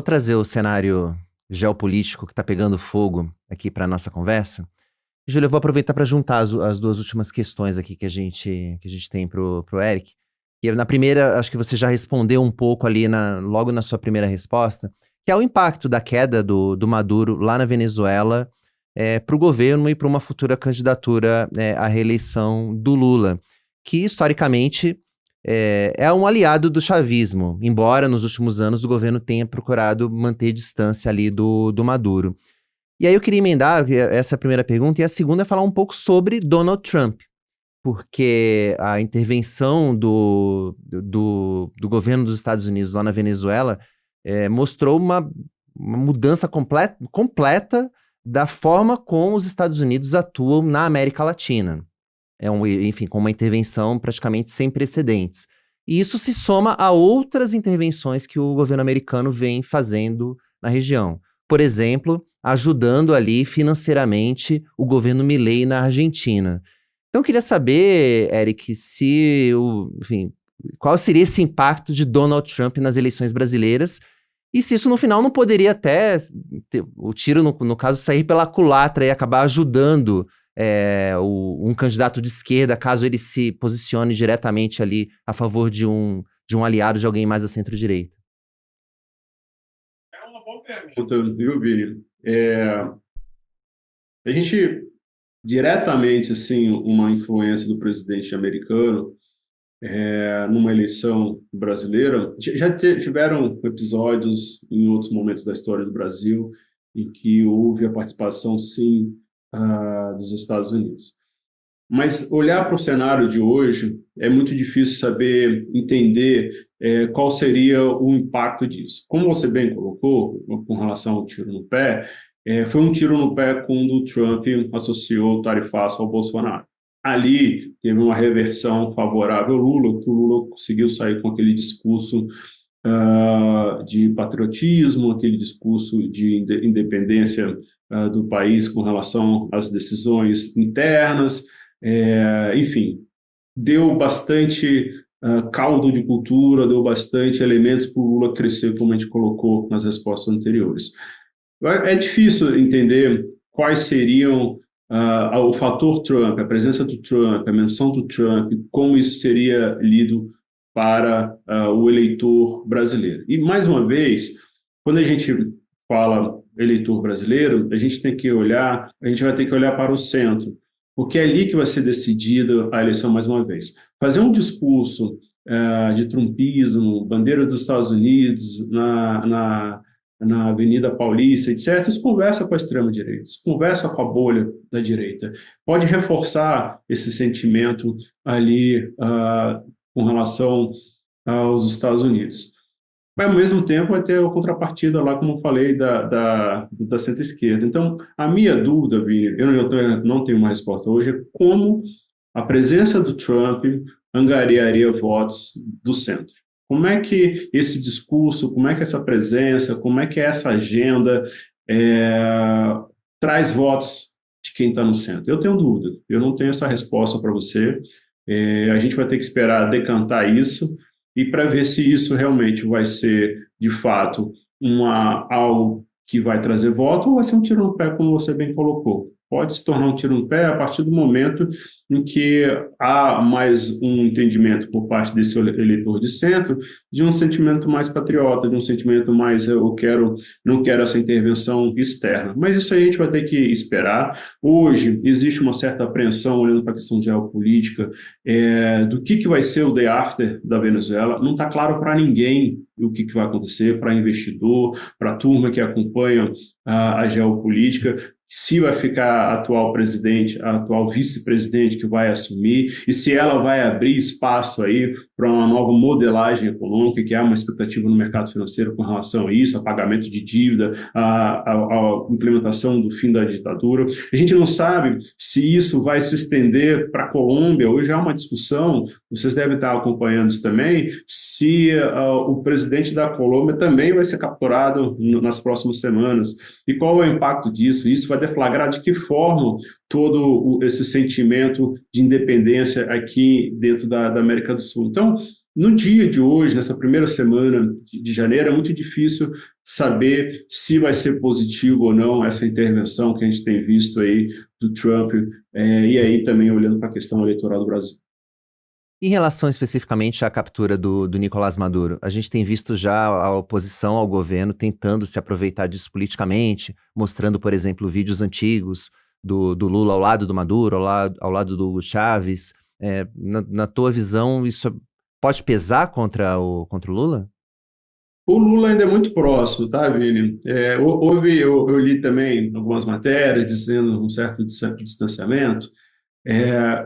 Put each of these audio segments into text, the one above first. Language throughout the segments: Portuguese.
Vou trazer o cenário geopolítico que está pegando fogo aqui para a nossa conversa. Júlia, eu vou aproveitar para juntar as duas últimas questões aqui que a gente tem pro Eric. E na primeira, acho que você já respondeu um pouco ali logo na sua primeira resposta, que é o impacto da queda do Maduro lá na Venezuela para o governo e para uma futura candidatura à reeleição do Lula, que historicamente é um aliado do chavismo, embora nos últimos anos o governo tenha procurado manter distância ali do Maduro. E aí eu queria emendar essa primeira pergunta, e a segunda é falar um pouco sobre Donald Trump, porque a intervenção do governo dos Estados Unidos lá na Venezuela mostrou uma mudança completa da forma como os Estados Unidos atuam na América Latina. Enfim, com uma intervenção praticamente sem precedentes. E isso se soma a outras intervenções que o governo americano vem fazendo na região. Por exemplo, ajudando ali financeiramente o governo Milei na Argentina. Então, eu queria saber, Eric, enfim, qual seria esse impacto de Donald Trump nas eleições brasileiras e se isso no final não poderia até o tiro, no caso, sair pela culatra e acabar ajudando um candidato de esquerda, caso ele se posicione diretamente ali a favor de um aliado de alguém mais à centro-direita. É uma boa pergunta, viu, Vini? A gente, diretamente, assim, uma influência do presidente americano numa eleição brasileira, tiveram episódios em outros momentos da história do Brasil em que houve a participação, sim, dos Estados Unidos. Mas olhar para o cenário de hoje é muito difícil saber entender qual seria o impacto disso. Como você bem colocou, com relação ao tiro no pé, foi um tiro no pé quando o Trump associou o tarifaço ao Bolsonaro. Ali teve uma reversão favorável ao Lula, que o Lula conseguiu sair com aquele discurso de patriotismo, aquele discurso de independência do país com relação às decisões internas, enfim, deu bastante caldo de cultura, deu bastante elementos para o Lula crescer, como a gente colocou nas respostas anteriores. É difícil entender quais seriam o fator Trump, a presença do Trump, a menção do Trump, como isso seria lido para o eleitor brasileiro. E, mais uma vez, quando a gente fala eleitor brasileiro, a gente vai ter que olhar para o centro, porque é ali que vai ser decidida a eleição mais uma vez. Fazer um discurso de trumpismo, bandeira dos Estados Unidos na Avenida Paulista, etc., isso conversa com a extrema-direita, isso conversa com a bolha da direita. Pode reforçar esse sentimento ali com relação aos Estados Unidos. Mas, ao mesmo tempo, vai ter a contrapartida lá, como eu falei, da centro-esquerda. Então, a minha dúvida, Vini, eu não tenho uma resposta hoje, é como a presença do Trump angariaria votos do centro. Como é que esse discurso, como é que essa presença, como é que essa agenda traz votos de quem está no centro? Eu tenho dúvida, eu não tenho essa resposta para você. A gente vai ter que esperar decantar isso e para ver se isso realmente vai ser, de fato, algo que vai trazer voto ou vai ser um tiro no pé, como você bem colocou. Pode se tornar um tiro no pé a partir do momento em que há mais um entendimento por parte desse eleitor de centro de um sentimento mais patriota, de um sentimento mais não quero essa intervenção externa. Mas isso aí a gente vai ter que esperar. Hoje existe uma certa apreensão olhando para a questão geopolítica do que vai ser o day after da Venezuela. Não está claro para ninguém o que vai acontecer, para investidor, para a turma que acompanha a geopolítica, se vai ficar a atual presidente, a atual vice-presidente que vai assumir, e se ela vai abrir espaço aí para uma nova modelagem econômica, que há uma expectativa no mercado financeiro com relação a isso, a pagamento de dívida, a implementação do fim da ditadura. A gente não sabe se isso vai se estender para a Colômbia. Hoje há uma discussão, vocês devem estar acompanhando isso também, se o presidente da Colômbia também vai ser capturado nas próximas semanas. E qual é o impacto disso? Isso vai deflagrar de que forma todo esse sentimento de independência aqui dentro da América do Sul. Então, no dia de hoje, nessa primeira semana de janeiro, é muito difícil saber se vai ser positivo ou não essa intervenção que a gente tem visto aí do Trump, e aí também olhando para a questão eleitoral do Brasil. Em relação especificamente à captura do Nicolás Maduro, a gente tem visto já a oposição ao governo tentando se aproveitar disso politicamente, mostrando, por exemplo, vídeos antigos do Lula ao lado do Maduro, ao lado do Hugo Chávez. Na tua visão, isso pode pesar contra o Lula? O Lula ainda é muito próximo, tá, Vini? Eu li também algumas matérias dizendo um certo distanciamento,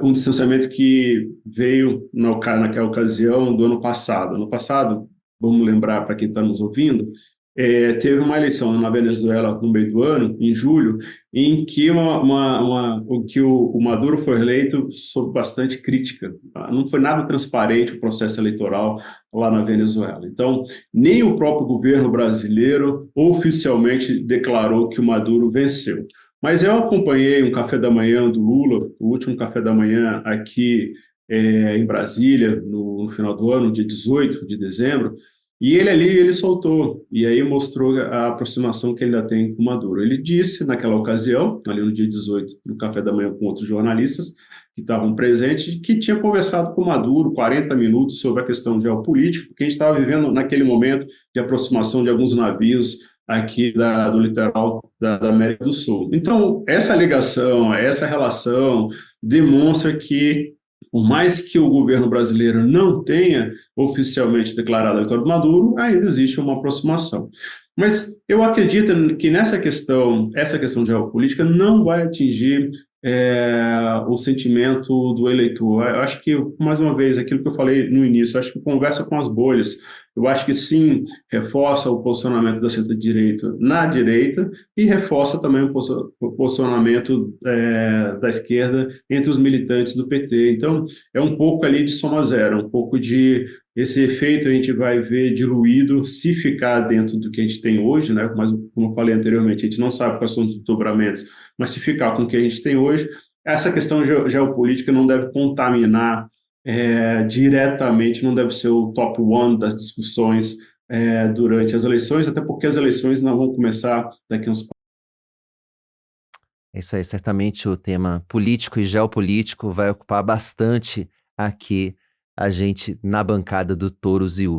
um distanciamento que veio naquela ocasião do ano passado. Ano passado, vamos lembrar para quem está nos ouvindo, teve uma eleição na Venezuela no meio do ano, em julho, em que, o Maduro foi eleito sob bastante crítica. Não foi nada transparente o processo eleitoral lá na Venezuela. Então, nem o próprio governo brasileiro oficialmente declarou que o Maduro venceu. Mas eu acompanhei um café da manhã do Lula, o último café da manhã aqui em Brasília, no final do ano, dia 18 de dezembro, e ele soltou, e aí mostrou a aproximação que ele ainda tem com o Maduro. Ele disse naquela ocasião, ali no dia 18, no café da manhã com outros jornalistas que estavam presentes, que tinha conversado com o Maduro 40 minutos sobre a questão geopolítica, porque a gente estava vivendo naquele momento de aproximação de alguns navios aqui do litoral da América do Sul. Então, essa ligação, essa relação demonstra que, por mais que o governo brasileiro não tenha oficialmente declarado a vitória do Maduro, ainda existe uma aproximação. Mas eu acredito que essa questão geopolítica não vai atingir o sentimento do eleitor. Eu acho que, mais uma vez, aquilo que eu falei no início, eu acho que conversa com as bolhas. Eu acho que sim, reforça o posicionamento da centro-direita na direita e reforça também o posicionamento da esquerda entre os militantes do PT. Então, é um pouco ali de soma zero, um pouco de esse efeito a gente vai ver diluído se ficar dentro do que a gente tem hoje, né? Mas, como eu falei anteriormente, a gente não sabe quais são os desdobramentos, mas se ficar com o que a gente tem hoje, essa questão geopolítica não deve contaminar diretamente, não deve ser o top one das discussões durante as eleições, até porque as eleições não vão começar daqui a uns. É isso aí, certamente o tema político e geopolítico vai ocupar bastante aqui a gente na bancada do Touros e